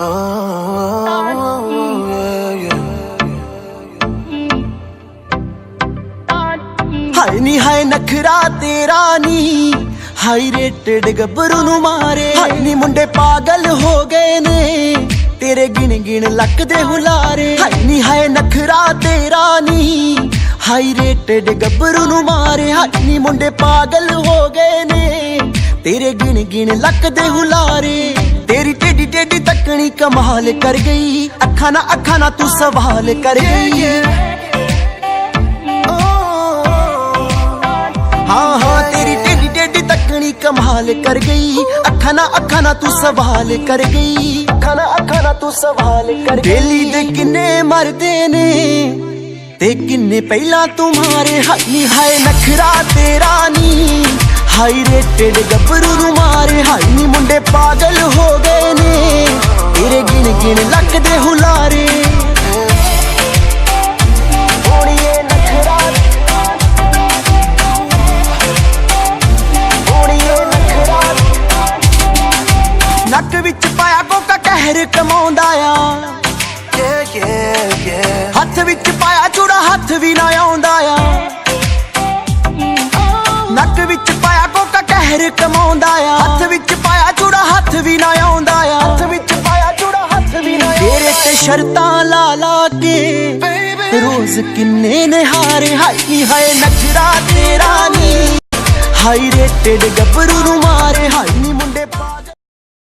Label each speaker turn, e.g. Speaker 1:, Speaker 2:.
Speaker 1: हाय नी हाय नखरा तेरा नी high rated गब्बरू नू मारे। हाय नी मुंडे पागल हो गए ने तेरे गिन गिन लक दे हुलारे। हाय नी हाय नखरा तेरा नी हाई रेटेड गब्बरू नू मारे। हाय नी मुंडे पागल हो गए ने तेरे गिन गिन लक दे हुलारे। तेरी टेडी टेडी तकनी कमाल कर गई, अखा ना तू सवाल कर गई। हाँ हाँ तेरी टेडी टेडी तकनी कमाल कर गई, अखा ना तू सवाल कर गई। अखा ना तू सवाल कर गई। बेली दे किन्ने मरदे ने ते किन्ने पहला तुम्हारे। हाय नी हाय नखरा तेरा नी हाई रेटेड गब्बरू नू मारे। हाय नी मुंडे पागल हो गए ने तेरे गिन गिन लक दे हुलारे। नक विच पाया कोका कहर कमाउंदा आ, हथ विच पाया चूड़ा हथ भी ना आउंदा आ। नक विच पाया कोका कहर कमाउंदा आ, हथ विच पाया चूड़ा हथ भी ना आउंदा आ। हथ विच पाया चूड़ा हथ भी ना तेरे ते शर्तां ला ला के रोज किन्ने ने हारे। हाय नी हाय नखरा तेरा नी हाई रेटेड गब्बरू नू मारे। हाय नी मुंडे